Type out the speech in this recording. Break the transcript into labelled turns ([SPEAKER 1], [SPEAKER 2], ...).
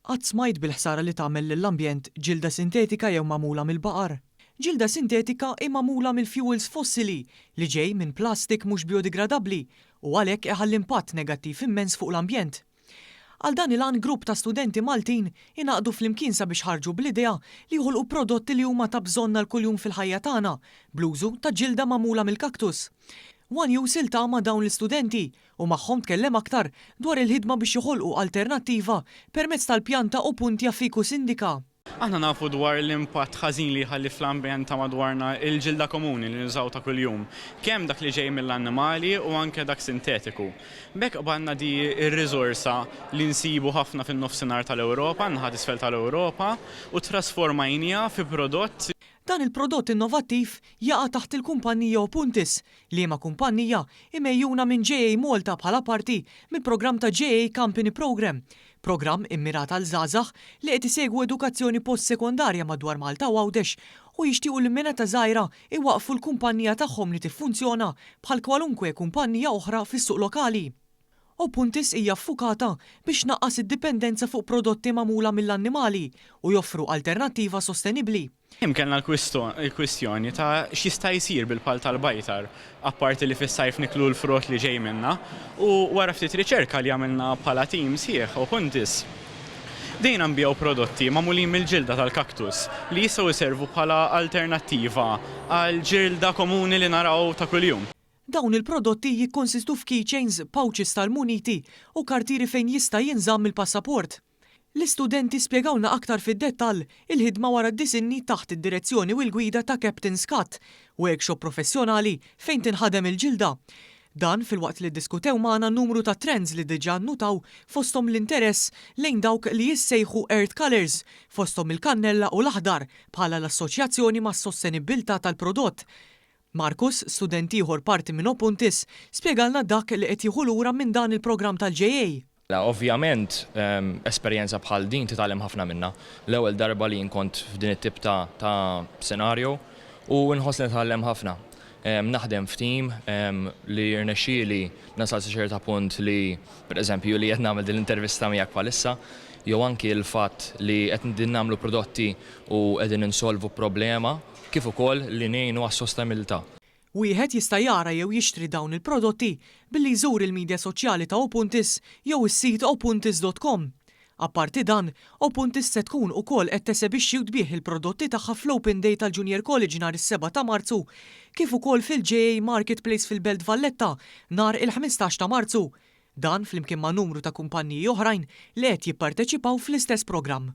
[SPEAKER 1] Qatt smajt bil-ħsara li tagħmel lill-ambjent ġilda sintetika jew magħmula mill-baqar. Ġilda sintetika hi magħmula mill-fuels fossili li ġej minn plastik mhux biodigradabbli u għalhekk iħalli impatt negattiv immens fuq l-ambjent. Għal dan il-għan grupp ta' studenti Maltin inaqdu flimkien sabiex ħarġu bl-idea li jħolqu prodotti li huma ta' bżonna l-kuljum fil-ħajja tagħna bl-użu ta' ġilda magħmula mill-kaktus. One Use iltaqa' ma' dawn l-istudenti u magħhom tkellem aktar dwar il-ħidma biex joħolqu alternattiva permezz tal-pjanta Opuntia ficus indica.
[SPEAKER 2] Aħna nafu dwar l-impatt ħażin li jħalli fl-ambjent ta' madwarna il-ġilda komuni li nużaw ta' kuljum, kemm dak li ġej mill-annimali u anke dak sintetiku. Bekk qbadna di r-riżorsa li nsibu ħafna fin-nofsinhar tal-Ewropa, naħat isfel tal-Ewropa u trasformajnija fi prodott.
[SPEAKER 1] Dan il-prodott innovattiv jaqa' taħt il-kumpanija Opuntis li hija kumpanija imejjuna minn JA Malta bħala parti mill-programm ta' JA Company Program, programm immirat għal żgħażagħ li qed isegwu edukazzjoni postsekondarja madwar Malta u Għawdex u jixtiequ li minn ta' żgħira iwaqfu l-kumpanija tagħhom li tiffunzjona bħal kwalunkwe kumpanija oħra fis-suq lokali. Opuntis hija ffukata biex naqqas id-dipendenza fuq prodotti magħmula mill-annimali u joffru alternattiva sostenibbli.
[SPEAKER 2] Hemm kellna l-kwistjoni ta' x'jista' jsir bil-pal tal-bajtar, apparti li fis-sajf niklu l-frott li ġej minnha, u wara ftit riċerka li għamilna bħala tim sieħ Opuntis. Dejna nbiegħu prodotti magħmulin mill-ġilda tal-kaktus li jistgħu jservu bħala alternattiva għal ġilda komuni li naraw ta' kuljum.
[SPEAKER 1] Dawn il-prodotti jikkonsistu f'keychains, pouches tal-muniti u kartiri fejn jista' jinżamm il-passaport. L-istudenti spjegawna aktar fid-dettall il-ħidma wara d-disinni taħt id-direzzjoni u l-gwida ta' Captain Scott, workshop professjonali fejn tinħadem il-ġilda. Dan fil-waqt li ddiskutew magħna numru ta' trends li diġà nnutaw fosthom l-interess lejn dawk li jissejħu Earth Colors, fosthom il-kannella u l-aħdar bħala l-assoċjazzjoni mas-sostenibilità tal-prodott. Markus, student ieħor parti minn Opuntis, spjegalna dak li qed jieħu lura minn dan il-programm tal-JA.
[SPEAKER 3] Ovvjament, esperjenza bħal din titgħallem ħafna minnha. L-ewwel darba li nkont f'din it-tip ta' senarju u nħoss nitgħallem ħafna. Naħdem f'tim li rnexxieli nasal sa ċerta punt li pereżempju li qed nagħmel din l-intervista miegħek bħalissa, jew anki l-fatt li qed nagħmlu prodotti u qegħdin insolvu problema kif ukoll li ngħinu għas-sostenibilità.
[SPEAKER 1] Wieħed jista' jara jew jixtri dawn il-prodotti billi jżur il-midja soċjali ta' Opuntis jew is-sit opuntis.com. Apparti dan, Opuntis se tkun ukoll qed tesebixxi u tbieħ il-prodotti tagħha fl-Open Day tal-Junior College nhar is-7 ta' Marzu, kif ukoll fil-JA Marketplace fil-Belt Valletta nhar il-15 ta' Marzu. Dan flimkien ma' numru ta' kumpanniji oħrajn li qed jipparteċipaw fl-istess programm.